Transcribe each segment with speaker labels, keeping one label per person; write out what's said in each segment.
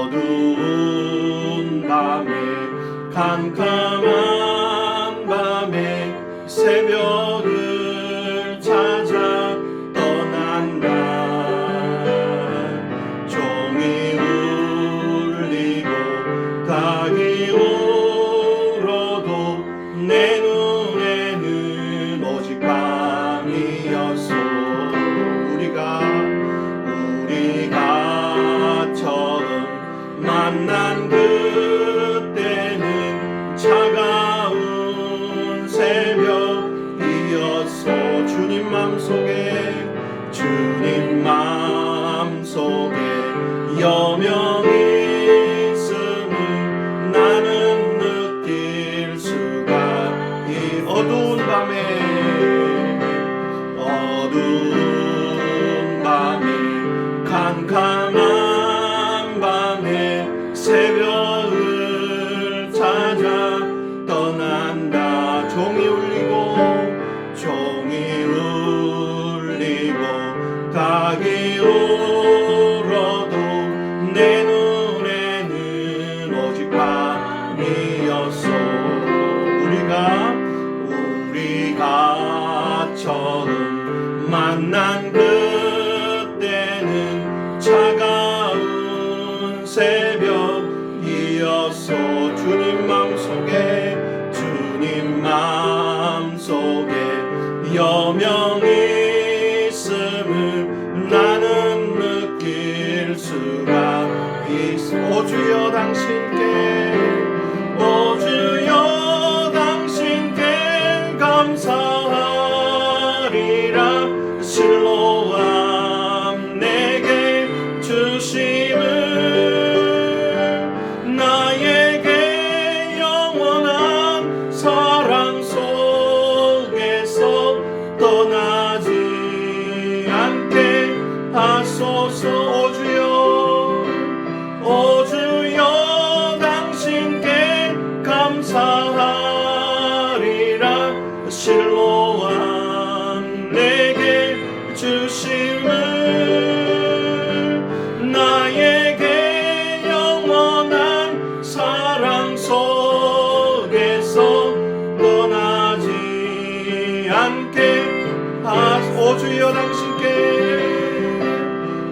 Speaker 1: 어두운 밤에 캄캄한 밤에 새벽을 찾아 떠난다. 종이 울리고 닭이 울어도 내 눈에는 오직 밤이었어. 우리가 처음 만난 그때는 차가운 새벽이었어. 주님 마음속에 여명이 있음을 나는 느낄 수가 어두운 밤에 캄캄한 밤에 새벽을 찾아 떠난다. 종이 울리고 닭이 울어도 내 눈에는 오직 밤이었어. 우리가 처음 만난 그때는 차가운 새벽이었어. 주님 마음속에 여명이 있음을 나는 느낄 수가 있어. 오 주여 당신께 감사하리라. 실로암 내게 주심을 나에게 영원한 사랑 속에서 떠나지 않게 하소서. 오 주여 당신께 감사하리라. 실로암 내게 주심을 나에게 영원한 사랑 속에서 떠나지 않게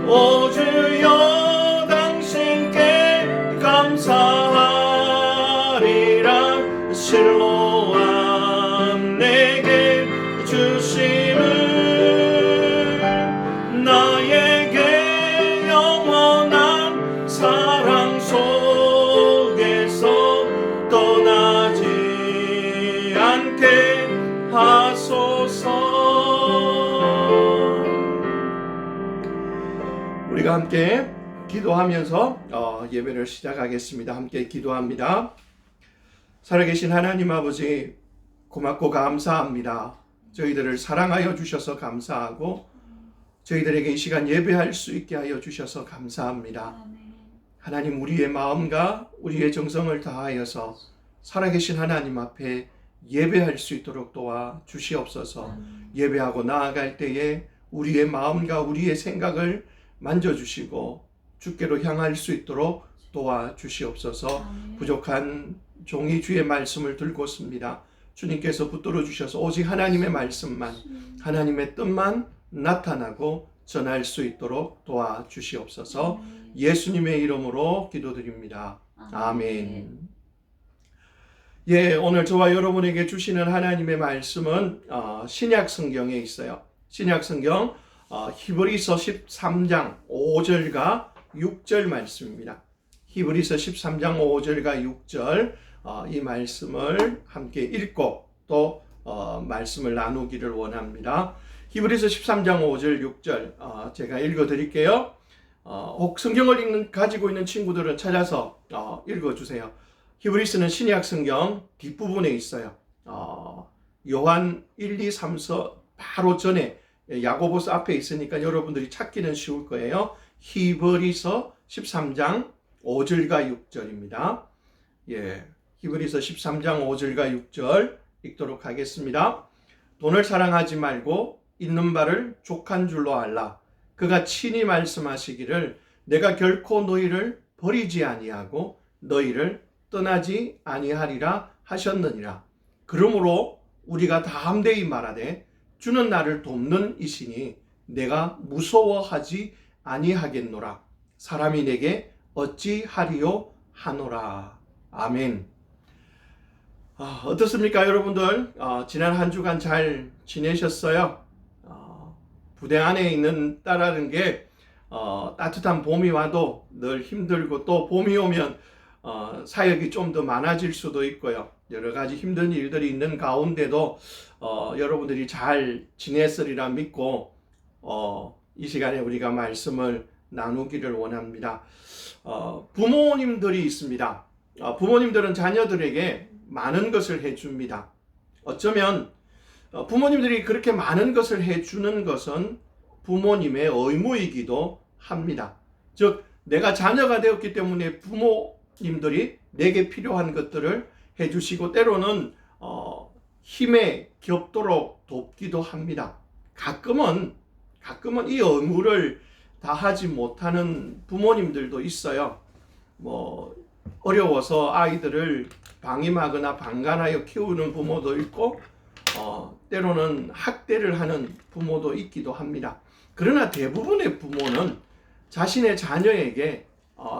Speaker 1: 오 주여 당신께 감사하리라. 실로암 내게 주심을 나에게 영원한 사랑 속에서 떠나지 않게 하소서. 우리가 함께 기도하면서 예배를 시작하겠습니다. 함께 기도합니다. 살아계신 하나님 아버지, 고맙고 감사합니다. 저희들을 사랑하여 주셔서 감사하고 저희들에게 이 시간 예배할 수 있게 하여 주셔서 감사합니다. 하나님, 우리의 마음과 우리의 정성을 다하여서 살아계신 하나님 앞에 예배할 수 있도록 도와 주시옵소서. 예배하고 나아갈 때에 우리의 마음과 우리의 생각을 만져주시고 주께로 향할 수 있도록 도와주시옵소서. 부족한 종이 주의 말씀을 들고 섭니다. 주님께서 붙들어 주셔서 오직 하나님의 말씀만, 하나님의 뜻만 나타나고 전할 수 있도록 도와주시옵소서. 예수님의 이름으로 기도드립니다. 아멘. 오늘 저와 여러분에게 주시는 하나님의 말씀은 신약 성경에 있어요. 신약 성경 히브리서 13장 5절과 6절 말씀입니다. 히브리서 13장 5절과 6절 이 말씀을 함께 읽고 또 말씀을 나누기를 원합니다. 히브리서 13장 5절 6절 제가 읽어드릴게요. 혹 성경을 가지고 있는 친구들은 찾아서 읽어주세요. 히브리서는 신약 성경 뒷부분에 있어요. 요한 1, 2, 3서 바로 전에 야고보서 앞에 있으니까 여러분들이 찾기는 쉬울 거예요. 히브리서 13장 5절과 6절입니다. 히브리서 13장 5절과 6절 읽도록 하겠습니다. 돈을 사랑하지 말고 있는 바를 족한 줄로 알라. 그가 친히 말씀하시기를 내가 결코 너희를 버리지 아니하고 너희를 떠나지 아니하리라 하셨느니라. 그러므로 우리가 담대히 말하되 주는 나를 돕는 이시니 내가 무서워하지 아니하겠노라. 사람이 내게 어찌하리요 하노라. 아멘. 어떻습니까 여러분들? 지난 한 주간 잘 지내셨어요? 부대 안에 있는 딸라는 게 따뜻한 봄이 와도 늘 힘들고, 또 봄이 오면 사역이 좀 더 많아질 수도 있고요. 여러 가지 힘든 일들이 있는 가운데도 여러분들이 잘 지냈으리라 믿고 이 시간에 우리가 말씀을 나누기를 원합니다. 부모님들이 있습니다. 부모님들은 자녀들에게 많은 것을 해줍니다. 어쩌면 부모님들이 그렇게 많은 것을 해주는 것은 부모님의 의무이기도 합니다. 즉, 내가 자녀가 되었기 때문에 부모님들이 내게 필요한 것들을 해주시고, 때로는 힘에 겹도록 돕기도 합니다. 가끔은 이 의무를 다하지 못하는 부모님들도 있어요. 어려워서 아이들을 방임하거나 방관하여 키우는 부모도 있고, 때로는 학대를 하는 부모도 있기도 합니다. 그러나 대부분의 부모는 자신의 자녀에게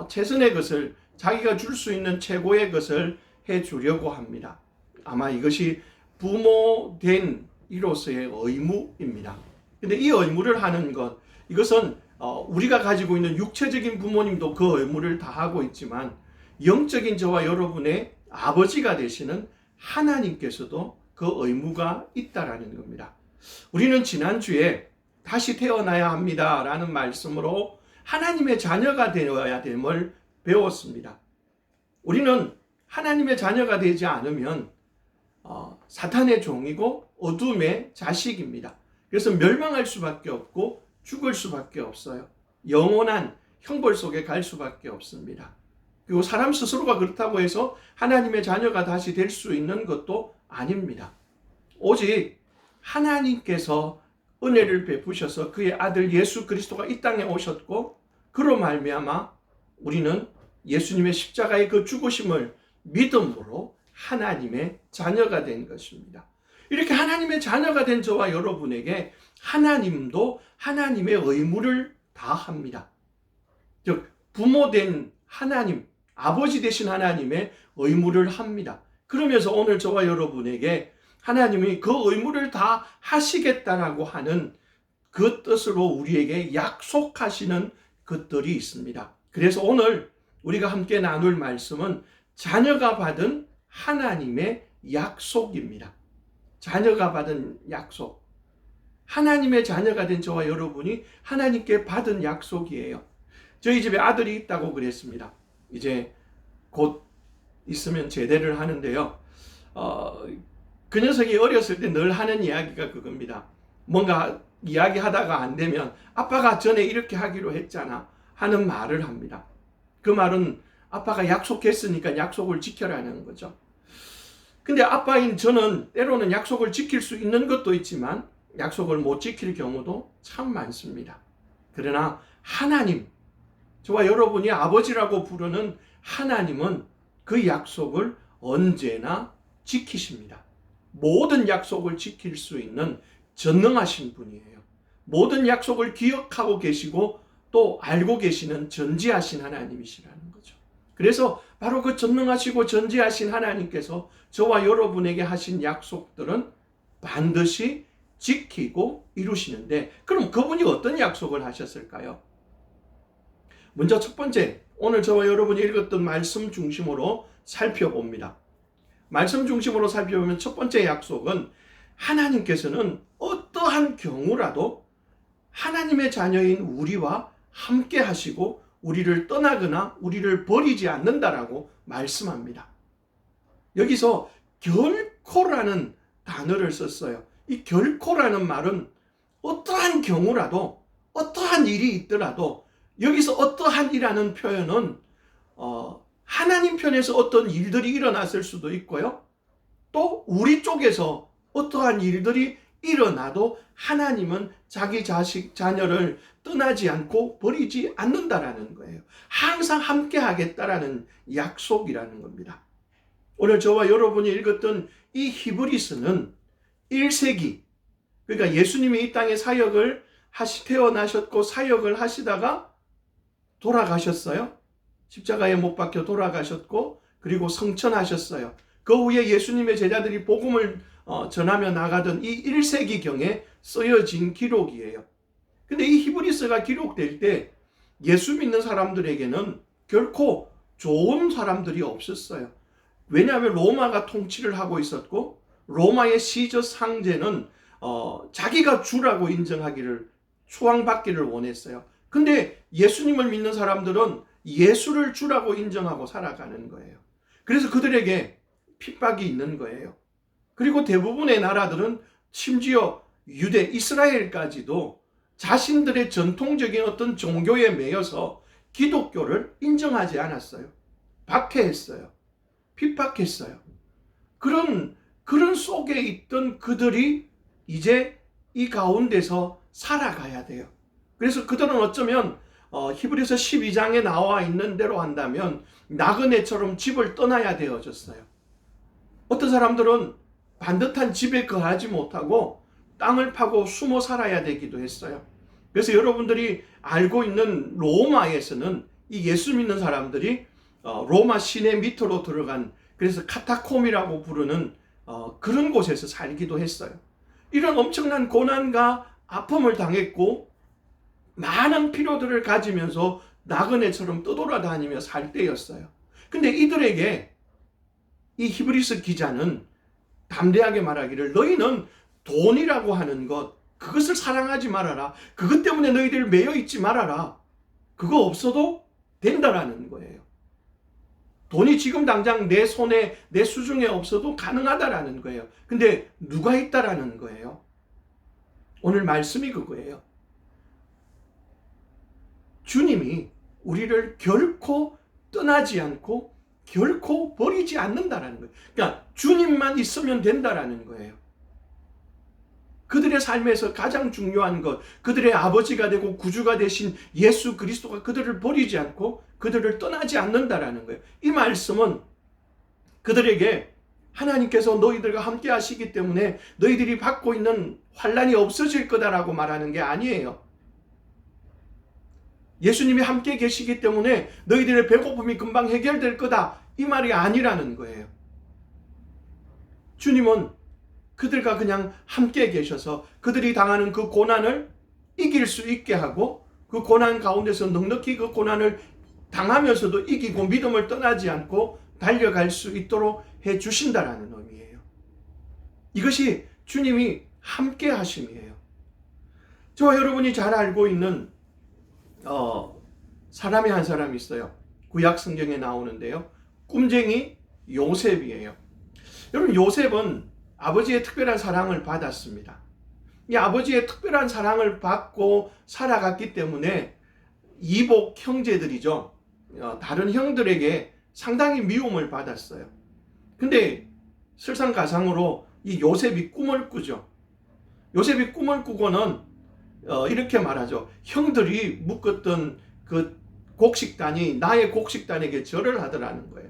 Speaker 1: 최선의 것을, 자기가 줄 수 있는 최고의 것을 해주려고 합니다. 아마 이것이 부모된 이로서의 의무입니다. 근데 이 의무를 하는 것, 이것은 우리가 가지고 있는 육체적인 부모님도 그 의무를 다하고 있지만, 영적인 저와 여러분의 아버지가 되시는 하나님께서도 그 의무가 있다라는 겁니다. 우리는 지난주에 다시 태어나야 합니다 라는 말씀으로 하나님의 자녀가 되어야 됨을 배웠습니다. 우리는 하나님의 자녀가 되지 않으면 사탄의 종이고 어둠의 자식입니다. 그래서 멸망할 수밖에 없고 죽을 수밖에 없어요. 영원한 형벌 속에 갈 수밖에 없습니다. 그리고 사람 스스로가 그렇다고 해서 하나님의 자녀가 다시 될 수 있는 것도 아닙니다. 오직 하나님께서 은혜를 베푸셔서 그의 아들 예수 그리스도가 이 땅에 오셨고, 그로 말미암아 우리는 예수님의 십자가의 그 죽으심을 믿음으로 하나님의 자녀가 된 것입니다. 이렇게 하나님의 자녀가 된 저와 여러분에게 하나님도 하나님의 의무를 다합니다. 즉, 부모된 하나님, 아버지 되신 하나님의 의무를 합니다. 그러면서 오늘 저와 여러분에게 하나님이 그 의무를 다 하시겠다라고 하는 그 뜻으로 우리에게 약속하시는 것들이 있습니다. 그래서 오늘 우리가 함께 나눌 말씀은 자녀가 받은 하나님의 약속입니다. 자녀가 받은 약속. 하나님의 자녀가 된 저와 여러분이 하나님께 받은 약속이에요. 저희 집에 아들이 있다고 그랬습니다. 이제 곧 있으면 제대를 하는데요. 그 녀석이 어렸을 때 늘 하는 이야기가 그겁니다. 뭔가 이야기하다가 안 되면 아빠가 전에 이렇게 하기로 했잖아 하는 말을 합니다. 그 말은 아빠가 약속했으니까 약속을 지켜라는 거죠. 근데 아빠인 저는 때로는 약속을 지킬 수 있는 것도 있지만 약속을 못 지킬 경우도 참 많습니다. 그러나 하나님, 저와 여러분이 아버지라고 부르는 하나님은 그 약속을 언제나 지키십니다. 모든 약속을 지킬 수 있는 전능하신 분이에요. 모든 약속을 기억하고 계시고 또 알고 계시는 전지하신 하나님이시라는 거죠. 그래서 바로 그 전능하시고 전지하신 하나님께서 저와 여러분에게 하신 약속들은 반드시 지키고 이루시는데, 그럼 그분이 어떤 약속을 하셨을까요? 먼저 첫 번째, 오늘 저와 여러분이 읽었던 말씀 중심으로 살펴봅니다. 말씀 중심으로 살펴보면 첫 번째 약속은 하나님께서는 어떠한 경우라도 하나님의 자녀인 우리와 함께 하시고 우리를 떠나거나 우리를 버리지 않는다라고 말씀합니다. 여기서 결코라는 단어를 썼어요. 이 결코라는 말은 어떠한 경우라도, 어떠한 일이 있더라도, 여기서 어떠한 이라는 표현은 하나님 편에서 어떤 일들이 일어났을 수도 있고요. 또 우리 쪽에서 어떠한 일들이 일어나도 하나님은 자기 자식, 자녀를 떠나지 않고 버리지 않는다라는 거예요. 항상 함께 하겠다라는 약속이라는 겁니다. 오늘 저와 여러분이 읽었던 이 히브리서는 1세기, 그러니까 예수님이 이 땅에 사역을 태어나셨고 사역을 하시다가 돌아가셨어요. 십자가에 못 박혀 돌아가셨고 그리고 성천하셨어요. 그 후에 예수님의 제자들이 복음을 전하며 나가던 이 1세기경에 쓰여진 기록이에요. 근데 이 히브리서가 기록될 때 예수 믿는 사람들에게는 결코 좋은 사람들이 없었어요. 왜냐하면 로마가 통치를 하고 있었고 로마의 시저 상제는 자기가 주라고 인정하기를 추앙받기를 원했어요. 근데 예수님을 믿는 사람들은 예수를 주라고 인정하고 살아가는 거예요. 그래서 그들에게 핍박이 있는 거예요. 그리고 대부분의 나라들은 심지어 유대, 이스라엘까지도 자신들의 전통적인 어떤 종교에 매여서 기독교를 인정하지 않았어요. 박해했어요. 핍박했어요. 그런 속에 있던 그들이 이제 이 가운데서 살아가야 돼요. 그래서 그들은 어쩌면 히브리서 12장에 나와 있는 대로 한다면 나그네처럼 집을 떠나야 되어졌어요. 어떤 사람들은 반듯한 집에 거하지 못하고 땅을 파고 숨어 살아야 되기도 했어요. 그래서 여러분들이 알고 있는 로마에서는 이 예수 믿는 사람들이 로마 시내 밑으로 들어간, 그래서 카타콤이라고 부르는 그런 곳에서 살기도 했어요. 이런 엄청난 고난과 아픔을 당했고 많은 필요들을 가지면서 나그네처럼 떠돌아다니며 살 때였어요. 근데 이들에게 이 히브리서 기자는 담대하게 말하기를, 너희는 돈이라고 하는 것, 그것을 사랑하지 말아라. 그것 때문에 너희들 매여 있지 말아라. 그거 없어도 된다라는 거예요. 돈이 지금 당장 내 손에, 내 수중에 없어도 가능하다라는 거예요. 근데 누가 있다라는 거예요? 오늘 말씀이 그거예요. 주님이 우리를 결코 떠나지 않고 결코 버리지 않는다라는 거예요. 그러니까 주님만 있으면 된다라는 거예요. 그들의 삶에서 가장 중요한 것, 그들의 아버지가 되고 구주가 되신 예수 그리스도가 그들을 버리지 않고 그들을 떠나지 않는다라는 거예요. 이 말씀은 그들에게 하나님께서 너희들과 함께 하시기 때문에 너희들이 받고 있는 환난이 없어질 거다라고 말하는 게 아니에요. 예수님이 함께 계시기 때문에 너희들의 배고픔이 금방 해결될 거다, 이 말이 아니라는 거예요. 주님은 그들과 그냥 함께 계셔서 그들이 당하는 그 고난을 이길 수 있게 하고, 그 고난 가운데서 넉넉히 그 고난을 당하면서도 이기고 믿음을 떠나지 않고 달려갈 수 있도록 해 주신다라는 의미예요. 이것이 주님이 함께 하심이에요. 저와 여러분이 잘 알고 있는 사람이 한 사람이 있어요. 구약 성경에 나오는데요. 꿈쟁이 요셉이에요. 여러분, 요셉은 아버지의 특별한 사랑을 받았습니다. 이 아버지의 특별한 사랑을 받고 살아갔기 때문에 이복 형제들이죠. 다른 형들에게 상당히 미움을 받았어요. 근데 설상가상으로 이 요셉이 꿈을 꾸죠. 요셉이 꿈을 꾸고는 이렇게 말하죠. 형들이 묶었던 그 곡식단이 나의 곡식단에게 절을 하더라는 거예요.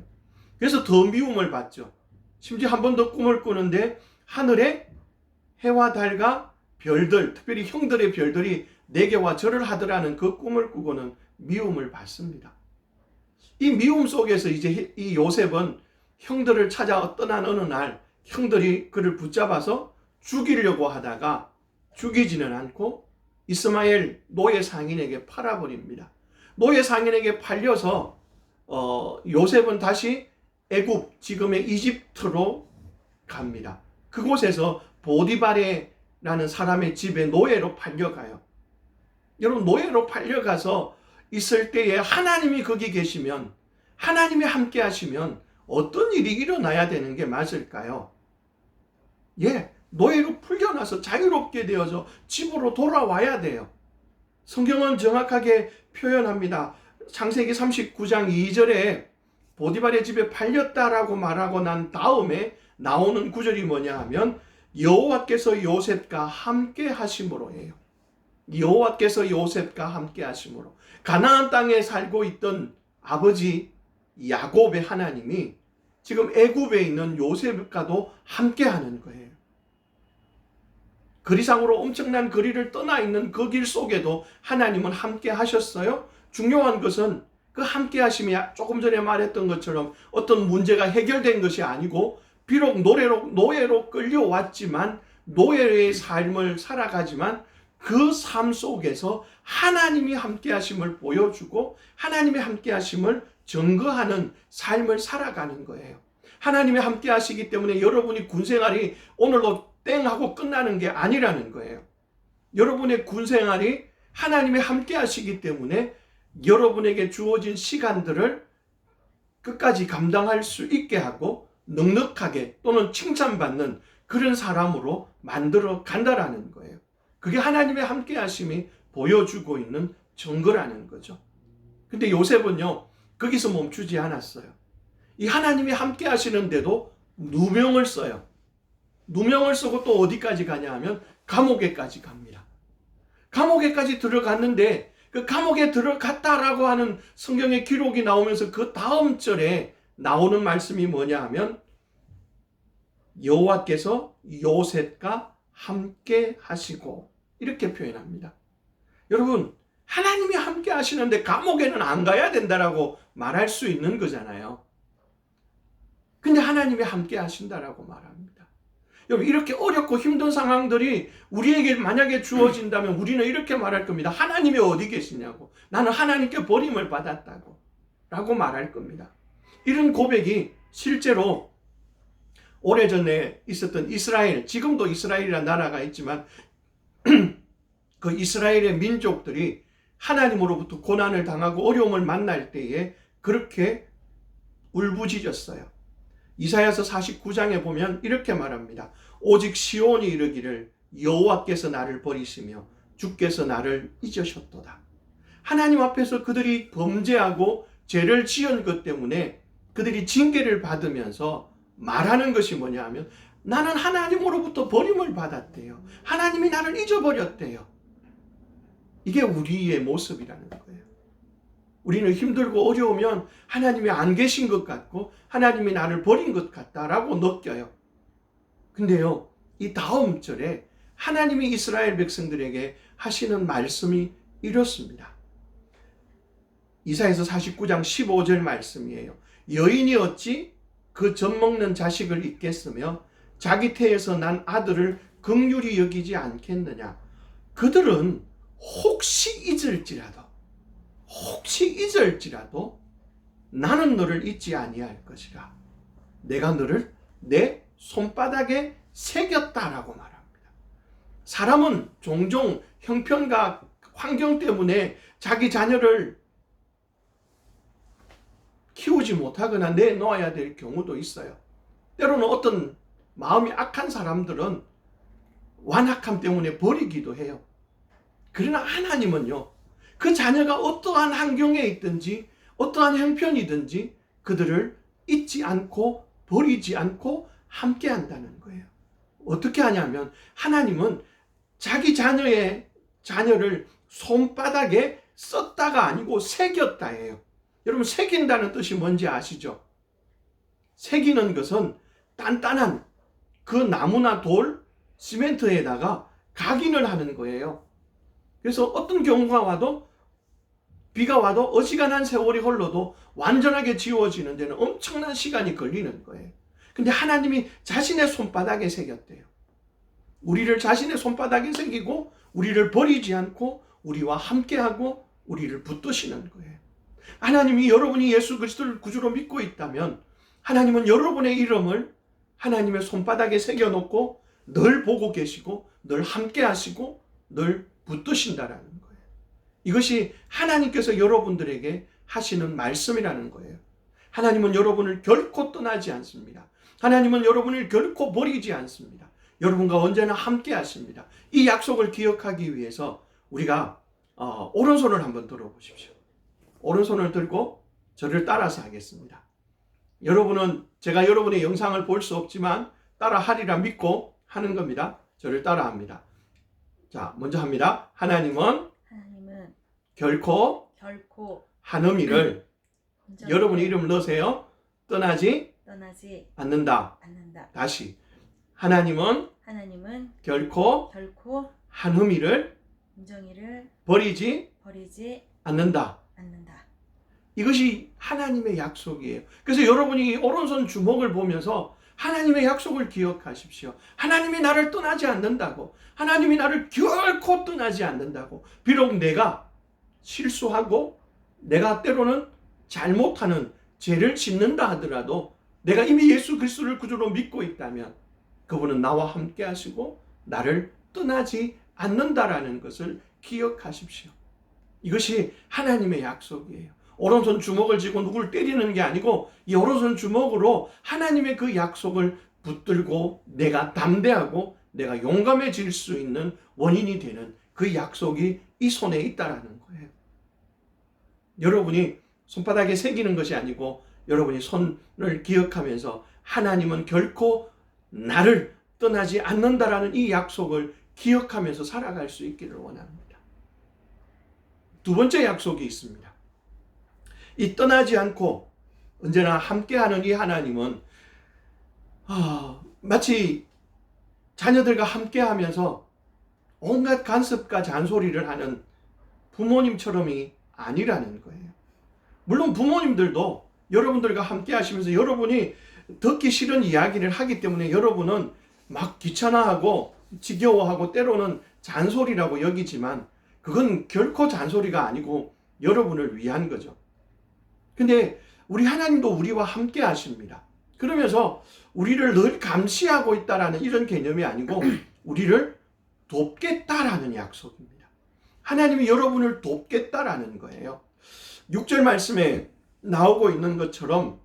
Speaker 1: 그래서 더 미움을 받죠. 심지어 한 번 더 꿈을 꾸는데 하늘에 해와 달과 별들, 특별히 형들의 별들이 내게와 절을 하더라는 그 꿈을 꾸고는 미움을 받습니다. 이 미움 속에서 이제 이 요셉은 형들을 찾아 떠난 어느 날 형들이 그를 붙잡아서 죽이려고 하다가 죽이지는 않고 이스마엘 노예 상인에게 팔아버립니다. 노예 상인에게 팔려서 요셉은 다시 애굽, 지금의 이집트로 갑니다. 그곳에서 보디바레라는 사람의 집에 노예로 팔려가요. 여러분, 노예로 팔려가서 있을 때에 하나님이 거기 계시면, 하나님이 함께 하시면 어떤 일이 일어나야 되는 게 맞을까요? 노예로 풀려나서 자유롭게 되어서 집으로 돌아와야 돼요. 성경은 정확하게 표현합니다. 창세기 39장 2절에 보디발의 집에 팔렸다라고 말하고 난 다음에 나오는 구절이 뭐냐 하면 여호와께서 요셉과 함께 하심으로예요. 여호와께서 요셉과 함께 하심으로. 가나안 땅에 살고 있던 아버지 야곱의 하나님이 지금 애굽에 있는 요셉과도 함께 하는 거예요. 거리상으로 엄청난 거리를 떠나 있는 그 길 속에도 하나님은 함께 하셨어요. 중요한 것은 그 함께 하심이 조금 전에 말했던 것처럼 어떤 문제가 해결된 것이 아니고, 비록 노예로 끌려왔지만, 노예의 삶을 살아가지만 그 삶 속에서 하나님이 함께 하심을 보여주고 하나님의 함께 하심을 증거하는 삶을 살아가는 거예요. 하나님이 함께 하시기 때문에 여러분이 군생활이 오늘로 땡 하고 끝나는 게 아니라는 거예요. 여러분의 군생활이 하나님이 함께 하시기 때문에 여러분에게 주어진 시간들을 끝까지 감당할 수 있게 하고 넉넉하게 또는 칭찬받는 그런 사람으로 만들어 간다라는 거예요. 그게 하나님의 함께 하심이 보여주고 있는 증거라는 거죠. 근데 요셉은요, 거기서 멈추지 않았어요. 이 하나님이 함께 하시는데도 누명을 써요. 누명을 쓰고 또 어디까지 가냐 하면 감옥에까지 갑니다. 감옥에까지 들어갔는데 그 감옥에 들어갔다라고 하는 성경의 기록이 나오면서 그 다음 절에 나오는 말씀이 뭐냐 하면 여호와께서 요셉과 함께 하시고 이렇게 표현합니다. 여러분, 하나님이 함께 하시는데 감옥에는 안 가야 된다라고 말할 수 있는 거잖아요. 근데 하나님이 함께 하신다라고 말합니다. 여러분, 이렇게 어렵고 힘든 상황들이 우리에게 만약에 주어진다면 우리는 이렇게 말할 겁니다. 하나님이 어디 계시냐고. 나는 하나님께 버림을 받았다고 라고 말할 겁니다. 이런 고백이 실제로 오래전에 있었던 이스라엘, 지금도 이스라엘이라는 나라가 있지만 그 이스라엘의 민족들이 하나님으로부터 고난을 당하고 어려움을 만날 때에 그렇게 울부짖었어요. 이사야서 49장에 보면 이렇게 말합니다. 오직 시온이 이르기를 여호와께서 나를 버리시며 주께서 나를 잊으셨도다. 하나님 앞에서 그들이 범죄하고 죄를 지은 것 때문에 그들이 징계를 받으면서 말하는 것이 뭐냐 하면 나는 하나님으로부터 버림을 받았대요. 하나님이 나를 잊어버렸대요. 이게 우리의 모습이라는 거예요. 우리는 힘들고 어려우면 하나님이 안 계신 것 같고 하나님이 나를 버린 것 같다라고 느껴요. 근데요, 이 다음 절에 하나님이 이스라엘 백성들에게 하시는 말씀이 이렇습니다. 이사야서 49장 15절 말씀이에요. 여인이 어찌 그 젖먹는 자식을 잊겠으며 자기 태에서 난 아들을 긍휼히 여기지 않겠느냐. 그들은 혹시 잊을지라도 나는 너를 잊지 아니할 것이라. 내가 너를 내 손바닥에 새겼다라고 말합니다. 사람은 종종 형편과 환경 때문에 자기 자녀를 키우지 못하거나 내놓아야 될 경우도 있어요. 때로는 어떤 마음이 악한 사람들은 완악함 때문에 버리기도 해요. 그러나 하나님은요, 그 자녀가 어떠한 환경에 있든지 어떠한 형편이든지 그들을 잊지 않고 버리지 않고 함께 한다는 거예요. 어떻게 하냐면 하나님은 자기 자녀를 손바닥에 썼다가 아니고 새겼다예요. 여러분, 새긴다는 뜻이 뭔지 아시죠? 새기는 것은 단단한 그 나무나 돌, 시멘트에다가 각인을 하는 거예요. 그래서 어떤 경우가 와도 비가 와도 어지간한 세월이 흘러도 완전하게 지워지는 데는 엄청난 시간이 걸리는 거예요. 근데 하나님이 자신의 손바닥에 새겼대요. 우리를 자신의 손바닥에 새기고 우리를 버리지 않고 우리와 함께하고 우리를 붙드시는 거예요. 하나님이 여러분이 예수 그리스도를 구주로 믿고 있다면 하나님은 여러분의 이름을 하나님의 손바닥에 새겨놓고 늘 보고 계시고 늘 함께 하시고 늘 붙드신다라는 거예요. 이것이 하나님께서 여러분들에게 하시는 말씀이라는 거예요. 하나님은 여러분을 결코 떠나지 않습니다. 하나님은 여러분을 결코 버리지 않습니다. 여러분과 언제나 함께 하십니다. 이 약속을 기억하기 위해서 우리가 오른손을 한번 들어보십시오. 오른손을 들고 저를 따라서 하겠습니다. 여러분은 제가 여러분의 영상을 볼 수 없지만 따라 하리라 믿고 하는 겁니다. 저를 따라합니다. 자, 먼저 합니다. 하나님은 결코 한음이를 여러분 이름 넣으세요. 떠나지 않는다. 다시. 하나님은 결코 한음이를 버리지 않는다. 이것이 하나님의 약속이에요. 그래서 여러분이 오른손 주먹을 보면서 하나님의 약속을 기억하십시오. 하나님이 나를 떠나지 않는다고. 하나님이 나를 결코 떠나지 않는다고. 비록 내가 실수하고 내가 때로는 잘못하는 죄를 짓는다 하더라도 내가 이미 예수 그리스도를 구주로 믿고 있다면 그분은 나와 함께 하시고 나를 떠나지 않는다라는 것을 기억하십시오. 이것이 하나님의 약속이에요. 오른손 주먹을 쥐고 누구를 때리는 게 아니고 이 오른손 주먹으로 하나님의 그 약속을 붙들고 내가 담대하고 내가 용감해질 수 있는 원인이 되는 그 약속이 이 손에 있다라는 거예요. 여러분이 손바닥에 새기는 것이 아니고 여러분이 손을 기억하면서 하나님은 결코 나를 떠나지 않는다라는 이 약속을 기억하면서 살아갈 수 있기를 원합니다. 두 번째 약속이 있습니다. 이 떠나지 않고 언제나 함께하는 이 하나님은 마치 자녀들과 함께하면서 온갖 간섭과 잔소리를 하는 부모님처럼이 아니라는 거예요. 물론 부모님들도 여러분들과 함께 하시면서 여러분이 듣기 싫은 이야기를 하기 때문에 여러분은 막 귀찮아하고 지겨워하고 때로는 잔소리라고 여기지만 그건 결코 잔소리가 아니고 여러분을 위한 거죠. 근데 우리 하나님도 우리와 함께 하십니다. 그러면서 우리를 늘 감시하고 있다라는 이런 개념이 아니고 우리를 돕겠다라는 약속입니다. 하나님이 여러분을 돕겠다라는 거예요. 6절 말씀에 나오고 있는 것처럼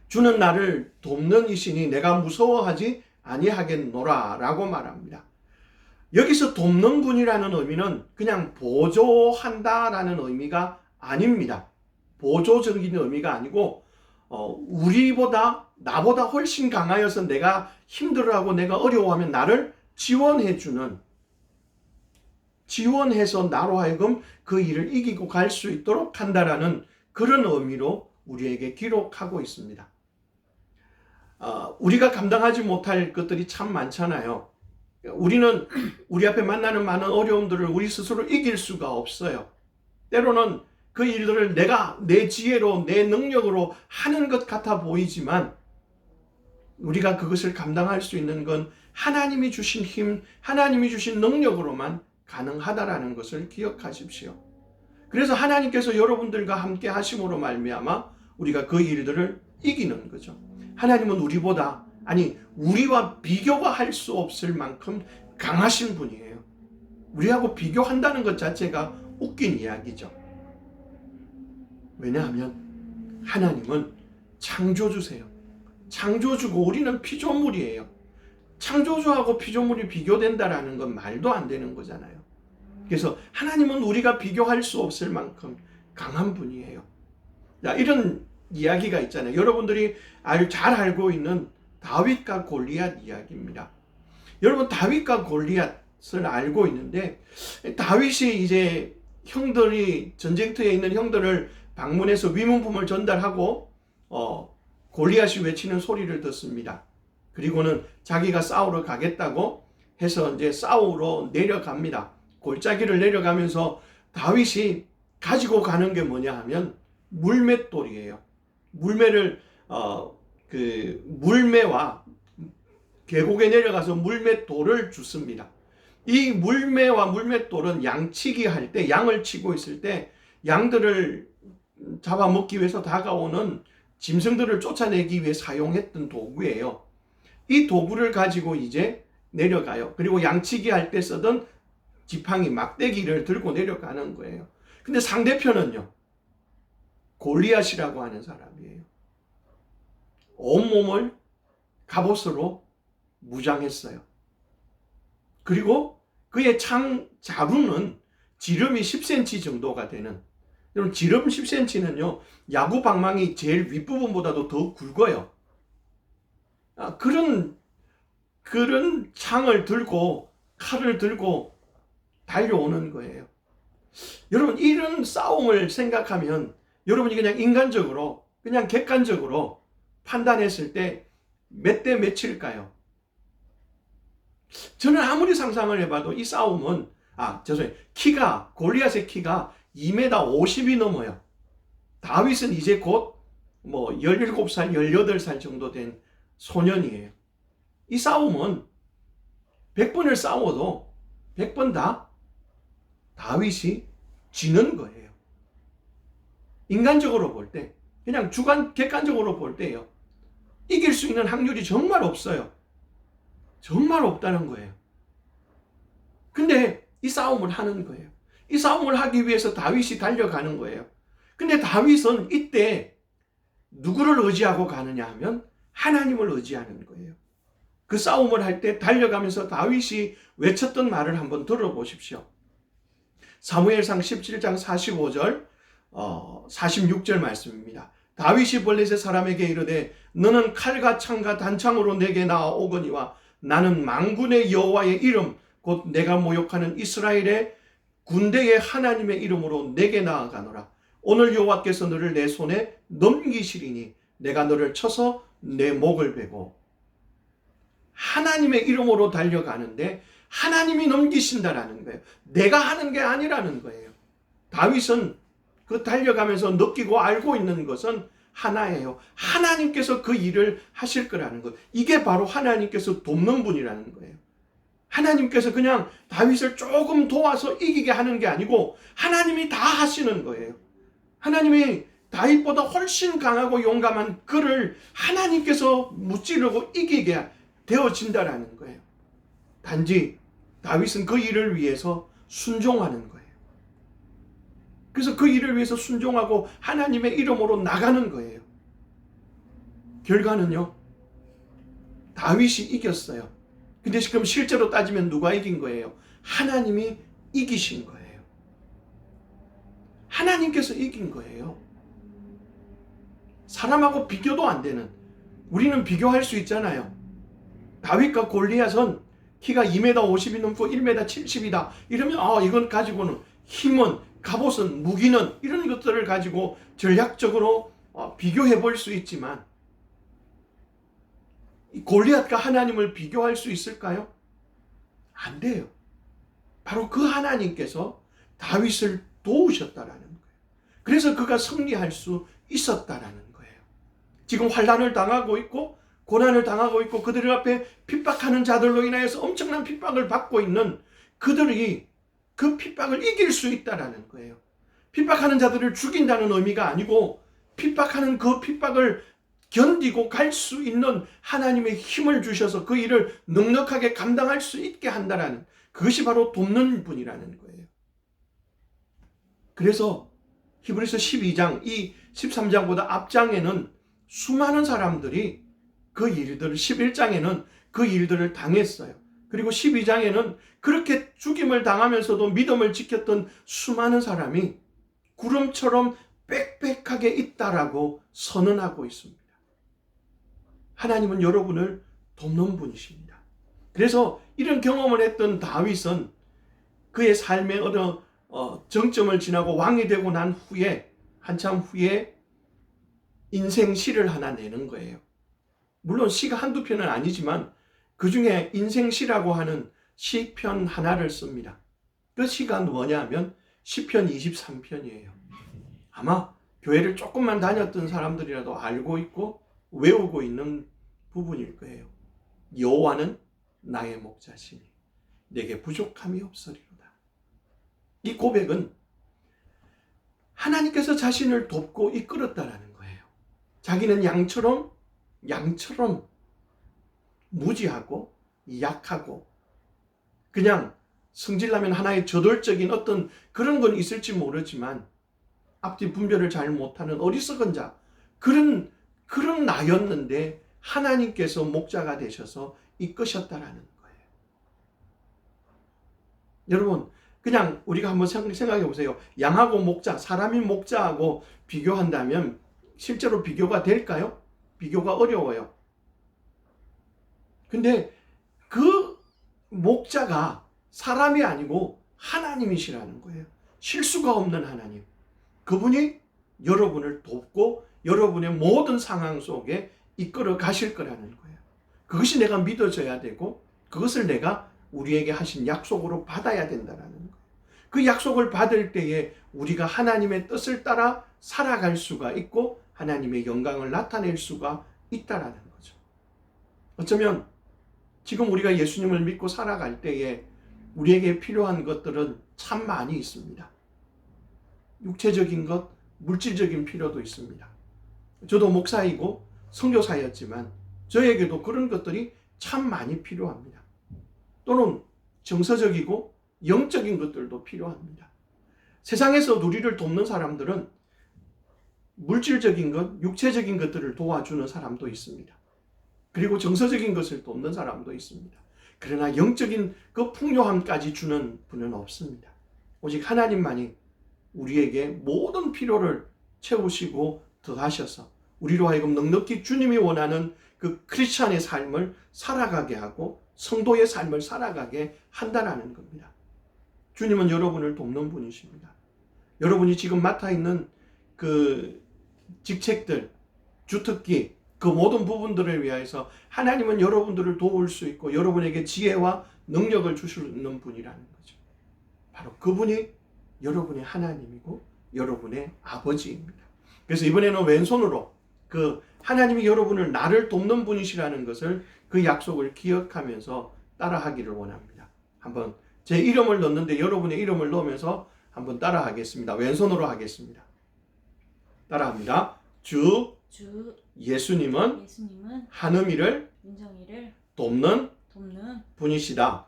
Speaker 1: 주는 나를 돕는 이시니 내가 무서워하지 아니하겠노라 라고 말합니다. 여기서 돕는 분이라는 의미는 그냥 보조한다라는 의미가 아닙니다. 보조적인 의미가 아니고 우리보다 나보다 훨씬 강하여서 내가 힘들어하고 내가 어려워하면 나를 지원해서 나로 하여금 그 일을 이기고 갈 수 있도록 한다라는 그런 의미로 우리에게 기록하고 있습니다. 우리가 감당하지 못할 것들이 참 많잖아요. 우리는 우리 앞에 만나는 많은 어려움들을 우리 스스로 이길 수가 없어요. 때로는 그 일들을 내가 내 지혜로 내 능력으로 하는 것 같아 보이지만 우리가 그것을 감당할 수 있는 건 하나님이 주신 힘, 하나님이 주신 능력으로만 가능하다라는 것을 기억하십시오. 그래서 하나님께서 여러분들과 함께 하심으로 말미암아 우리가 그 일들을 이기는 거죠. 하나님은 우리와 비교가 할 수 없을 만큼 강하신 분이에요. 우리하고 비교한다는 것 자체가 웃긴 이야기죠. 왜냐하면 하나님은 창조주세요. 창조주고 우리는 피조물이에요. 창조주하고 피조물이 비교된다라는 건 말도 안 되는 거잖아요. 그래서 하나님은 우리가 비교할 수 없을 만큼 강한 분이에요. 이런 이야기가 있잖아요. 여러분들이 잘 알고 있는 다윗과 골리앗 이야기입니다. 여러분 다윗과 골리앗을 알고 있는데 다윗이 이제 전쟁터에 있는 형들을 방문해서 위문품을 전달하고 골리앗이 외치는 소리를 듣습니다. 그리고는 자기가 싸우러 가겠다고 해서 이제 싸우러 내려갑니다. 골짜기를 내려가면서 다윗이 가지고 가는 게 뭐냐 하면 물맷돌이에요. 물매와 계곡에 내려가서 물맷돌을 줍습니다. 이 물매와 물맷돌은 양치기 할 때, 양을 치고 있을 때 양들을 잡아먹기 위해서 다가오는 짐승들을 쫓아내기 위해 사용했던 도구예요. 이 도구를 가지고 이제 내려가요. 그리고 양치기 할 때 쓰던 지팡이, 막대기를 들고 내려가는 거예요. 근데 상대편은요, 골리앗이라고 하는 사람이에요. 온몸을 갑옷으로 무장했어요. 그리고 그의 자루는 지름이 10cm 정도가 되는, 여러분 지름 10cm는요 야구 방망이 제일 윗부분보다도 더 굵어요. 그런 그런 창을 들고 칼을 들고 달려오는 거예요. 여러분, 이런 싸움을 생각하면 여러분이 그냥 인간적으로, 그냥 객관적으로 판단했을 때 몇 대 몇일까요? 저는 아무리 상상을 해봐도 이 싸움은, 골리앗의 키가 2m 50이 넘어요. 다윗은 이제 곧 17살, 18살 정도 된 소년이에요. 이 싸움은 100번을 싸워도 100번 다 다윗이 지는 거예요. 인간적으로 볼 때, 그냥 객관적으로 볼 때요, 이길 수 있는 확률이 정말 없어요. 정말 없다는 거예요. 근데 이 싸움을 하는 거예요. 이 싸움을 하기 위해서 다윗이 달려가는 거예요. 근데 다윗은 이때 누구를 의지하고 가느냐 하면 하나님을 의지하는 거예요. 그 싸움을 할 때 달려가면서 다윗이 외쳤던 말을 한번 들어보십시오. 사무엘상 17장 45절 46절 말씀입니다. 다윗이 블레셋 사람에게 이르되 너는 칼과 창과 단창으로 내게 나아오거니와 나는 만군의 여호와의 이름 곧 내가 모욕하는 이스라엘의 군대의 하나님의 이름으로 내게 나아가노라. 오늘 여호와께서 너를 내 손에 넘기시리니 내가 너를 쳐서 내 목을 베고. 하나님의 이름으로 달려가는데 하나님이 넘기신다라는 거예요. 내가 하는 게 아니라는 거예요. 다윗은 그 달려가면서 느끼고 알고 있는 것은 하나예요. 하나님께서 그 일을 하실 거라는 것. 이게 바로 하나님께서 돕는 분이라는 거예요. 하나님께서 그냥 다윗을 조금 도와서 이기게 하는 게 아니고 하나님이 다 하시는 거예요. 하나님이 다윗보다 훨씬 강하고 용감한 그를 하나님께서 무찌르고 이기게 되어진다라는 거예요. 단지 다윗은 그 일을 위해서 순종하는 거예요. 그래서 그 일을 위해서 순종하고 하나님의 이름으로 나가는 거예요. 결과는요, 다윗이 이겼어요. 근데 지금 실제로 따지면 누가 이긴 거예요? 하나님이 이기신 거예요. 하나님께서 이긴 거예요. 사람하고 비교도 안 되는, 우리는 비교할 수 있잖아요. 다윗과 골리앗은 키가 2m 50이 넘고 1m 70이다. 이러면 이건 가지고는 힘은, 갑옷은, 무기는 이런 것들을 가지고 전략적으로 비교해 볼 수 있지만 골리앗과 하나님을 비교할 수 있을까요? 안 돼요. 바로 그 하나님께서 다윗을 도우셨다라는 거예요. 그래서 그가 승리할 수 있었다라는 거예요. 지금 환난을 당하고 있고 고난을 당하고 있고 그들 앞에 핍박하는 자들로 인하여서 엄청난 핍박을 받고 있는 그들이 그 핍박을 이길 수 있다라는 거예요. 핍박하는 자들을 죽인다는 의미가 아니고 핍박하는 그 핍박을 견디고 갈 수 있는 하나님의 힘을 주셔서 그 일을 넉넉하게 감당할 수 있게 한다라는, 그것이 바로 돕는 분이라는 거예요. 그래서 히브리서 12장, 이 13장보다 앞장에는 수많은 사람들이 그 일들을, 11장에는 그 일들을 당했어요. 그리고 12장에는 그렇게 죽임을 당하면서도 믿음을 지켰던 수많은 사람이 구름처럼 빽빽하게 있다라고 선언하고 있습니다. 하나님은 여러분을 돕는 분이십니다. 그래서 이런 경험을 했던 다윗은 그의 삶의 어느 정점을 지나고 왕이 되고 난 후에, 한참 후에 인생 시를 하나 내는 거예요. 물론 시가 한두 편은 아니지만 그 중에 인생시라고 하는 시편 하나를 씁니다. 그 시가 뭐냐면 시편 23편이에요. 아마 교회를 조금만 다녔던 사람들이라도 알고 있고 외우고 있는 부분일 거예요. 여호와는 나의 목자시니 내게 부족함이 없으리로다. 이 고백은 하나님께서 자신을 돕고 이끌었다라는 거예요. 자기는 양처럼 무지하고 약하고 그냥 성질나면 하나의 저돌적인 어떤 그런 건 있을지 모르지만 앞뒤 분별을 잘 못하는 어리석은 자, 그런 나였는데 하나님께서 목자가 되셔서 이끄셨다라는 거예요. 여러분, 그냥 우리가 한번 생각해 보세요. 양하고 목자, 사람이 목자하고 비교한다면 실제로 비교가 될까요? 비교가 어려워요. 근데 그 목자가 사람이 아니고 하나님이시라는 거예요. 실수가 없는 하나님. 그분이 여러분을 돕고 여러분의 모든 상황 속에 이끌어 가실 거라는 거예요. 그것이 내가 믿어져야 되고 그것을 내가 우리에게 하신 약속으로 받아야 된다는 거예요. 그 약속을 받을 때에 우리가 하나님의 뜻을 따라 살아갈 수가 있고 하나님의 영광을 나타낼 수가 있다라는 거죠. 어쩌면 지금 우리가 예수님을 믿고 살아갈 때에 우리에게 필요한 것들은 참 많이 있습니다. 육체적인 것, 물질적인 필요도 있습니다. 저도 목사이고 선교사였지만 저에게도 그런 것들이 참 많이 필요합니다. 또는 정서적이고 영적인 것들도 필요합니다. 세상에서 우리를 돕는 사람들은 물질적인 것, 육체적인 것들을 도와주는 사람도 있습니다. 그리고 정서적인 것을 돕는 사람도 있습니다. 그러나 영적인 그 풍요함까지 주는 분은 없습니다. 오직 하나님만이 우리에게 모든 필요를 채우시고 더하셔서 우리로 하여금 넉넉히 주님이 원하는 그 크리스찬의 삶을 살아가게 하고 성도의 삶을 살아가게 한다는 겁니다. 주님은 여러분을 돕는 분이십니다. 여러분이 지금 맡아 있는 그 직책들, 주특기, 그 모든 부분들을 위하여서 하나님은 여러분들을 도울 수 있고 여러분에게 지혜와 능력을 주시는 분이라는 거죠. 바로 그분이 여러분의 하나님이고 여러분의 아버지입니다. 그래서 이번에는 왼손으로 그 하나님이 여러분을 나를 돕는 분이시라는 것을 그 약속을 기억하면서 따라하기를 원합니다. 한번 제 이름을 넣는데 여러분의 이름을 넣으면서 한번 따라하겠습니다. 왼손으로 하겠습니다. 따라합니다. 주 예수님은 한음이를 돕는 분이시다.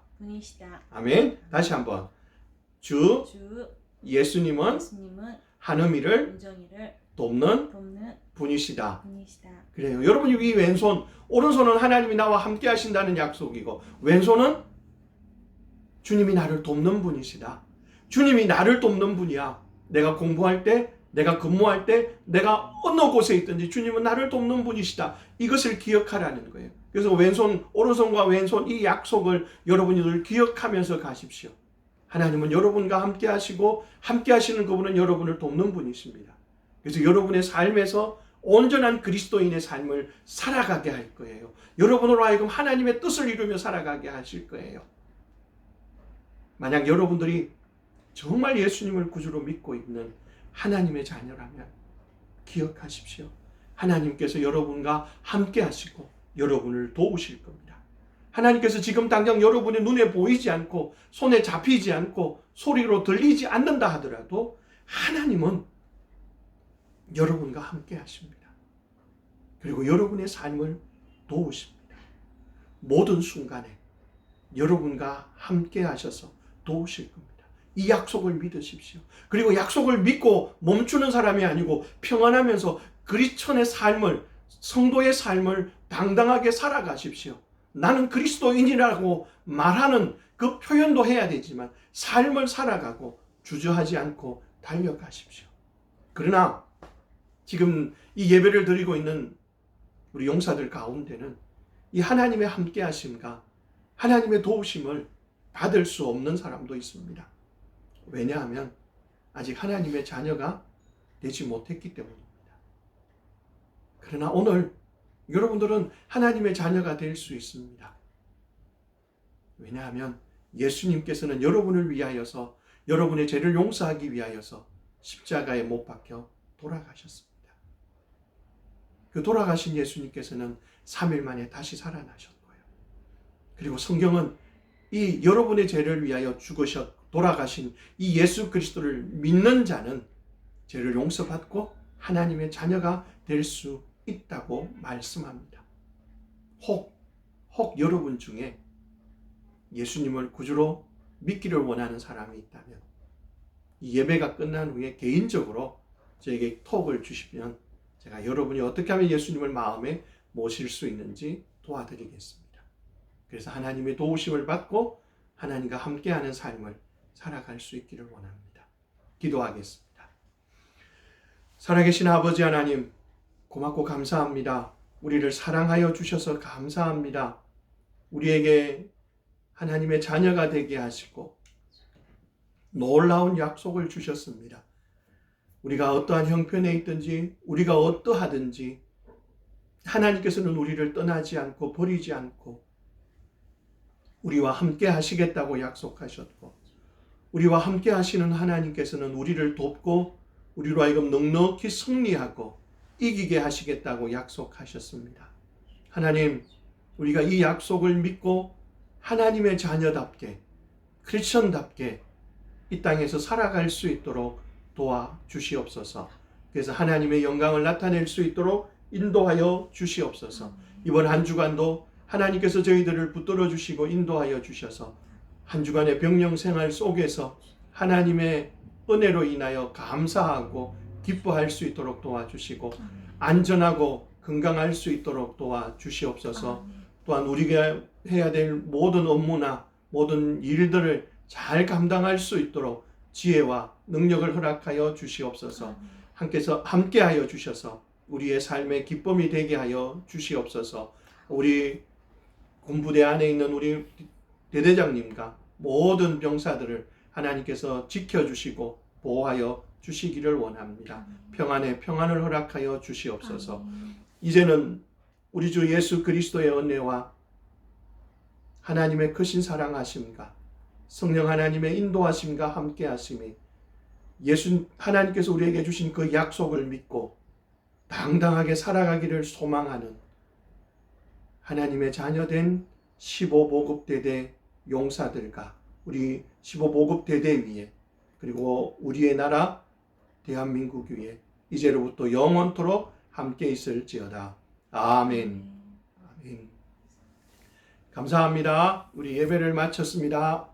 Speaker 1: 아멘. 다시 한번. 주 예수님은 한음이를 돕는 분이시다. 그래요. 여러분 이 왼손, 오른손은 하나님이 나와 함께 하신다는 약속이고 왼손은 주님이 나를 돕는 분이시다. 주님이 나를 돕는 분이야. 내가 공부할 때, 내가 근무할 때, 내가 어느 곳에 있든지 주님은 나를 돕는 분이시다. 이것을 기억하라는 거예요. 그래서 왼손, 오른손과 왼손 이 약속을 여러분이 늘 기억하면서 가십시오. 하나님은 여러분과 함께 하시고 함께 하시는 그분은 여러분을 돕는 분이십니다. 그래서 여러분의 삶에서 온전한 그리스도인의 삶을 살아가게 할 거예요. 여러분으로 하여금 하나님의 뜻을 이루며 살아가게 하실 거예요. 만약 여러분들이 정말 예수님을 구주로 믿고 있는 하나님의 자녀라면 기억하십시오. 하나님께서 여러분과 함께 하시고 여러분을 도우실 겁니다. 하나님께서 지금 당장 여러분의 눈에 보이지 않고 손에 잡히지 않고 소리로 들리지 않는다 하더라도 하나님은 여러분과 함께 하십니다. 그리고 여러분의 삶을 도우십니다. 모든 순간에 여러분과 함께 하셔서 도우실 겁니다. 이 약속을 믿으십시오. 그리고 약속을 믿고 멈추는 사람이 아니고 평안하면서 그리스도의 삶을, 성도의 삶을 당당하게 살아가십시오. 나는 그리스도인이라고 말하는 그 표현도 해야 되지만 삶을 살아가고 주저하지 않고 달려가십시오. 그러나 지금 이 예배를 드리고 있는 우리 용사들 가운데는 이 하나님의 함께 하심과 하나님의 도우심을 받을 수 없는 사람도 있습니다. 왜냐하면 아직 하나님의 자녀가 되지 못했기 때문입니다. 그러나 오늘 여러분들은 하나님의 자녀가 될 수 있습니다. 왜냐하면 예수님께서는 여러분을 위하여서 여러분의 죄를 용서하기 위하여서 십자가에 못 박혀 돌아가셨습니다. 그 돌아가신 예수님께서는 3일 만에 다시 살아나셨고요. 그리고 성경은 이 여러분의 죄를 위하여 죽으셨 돌아가신 이 예수 그리스도를 믿는 자는 죄를 용서받고 하나님의 자녀가 될 수 있다고 말씀합니다. 혹 여러분 중에 예수님을 구주로 믿기를 원하는 사람이 있다면 이 예배가 끝난 후에 개인적으로 저에게 톡을 주시면 제가 여러분이 어떻게 하면 예수님을 마음에 모실 수 있는지 도와드리겠습니다. 그래서 하나님의 도우심을 받고 하나님과 함께하는 삶을 살아갈 수 있기를 원합니다. 기도하겠습니다. 살아계신 아버지 하나님, 고맙고 감사합니다. 우리를 사랑하여 주셔서 감사합니다. 우리에게 하나님의 자녀가 되게 하시고 놀라운 약속을 주셨습니다. 우리가 어떠한 형편에 있든지 우리가 어떠하든지 하나님께서는 우리를 떠나지 않고 버리지 않고 우리와 함께 하시겠다고 약속하셨고, 우리와 함께 하시는 하나님께서는 우리를 돕고 우리로 하여금 넉넉히 승리하고 이기게 하시겠다고 약속하셨습니다. 하나님, 우리가 이 약속을 믿고 하나님의 자녀답게, 크리스천답게 이 땅에서 살아갈 수 있도록 도와주시옵소서. 그래서 하나님의 영광을 나타낼 수 있도록 인도하여 주시옵소서. 이번 한 주간도 하나님께서 저희들을 붙들어 주시고 인도하여 주셔서 한 주간의 병영 생활 속에서 하나님의 은혜로 인하여 감사하고 기뻐할 수 있도록 도와주시고 안전하고 건강할 수 있도록 도와주시옵소서. 또한 우리가 해야 될 모든 업무나 모든 일들을 잘 감당할 수 있도록 지혜와 능력을 허락하여 주시옵소서. 함께하여 주셔서 우리의 삶의 기쁨이 되게 하여 주시옵소서. 우리 군부대 안에 있는 우리 대대장님과 모든 병사들을 하나님께서 지켜주시고 보호하여 주시기를 원합니다. 평안에 평안을 허락하여 주시옵소서. 이제는 우리 주 예수 그리스도의 은혜와 하나님의 크신 사랑하심과 성령 하나님의 인도하심과 함께하심이 하나님께서 우리에게 주신 그 약속을 믿고 당당하게 살아가기를 소망하는 하나님의 자녀된 15보급 대대 용사들과 우리 15보급 대대 위에 그리고 우리의 나라 대한민국 위에 이제로부터 영원토록 함께 있을지어다. 아멘. 아멘. 감사합니다. 우리 예배를 마쳤습니다.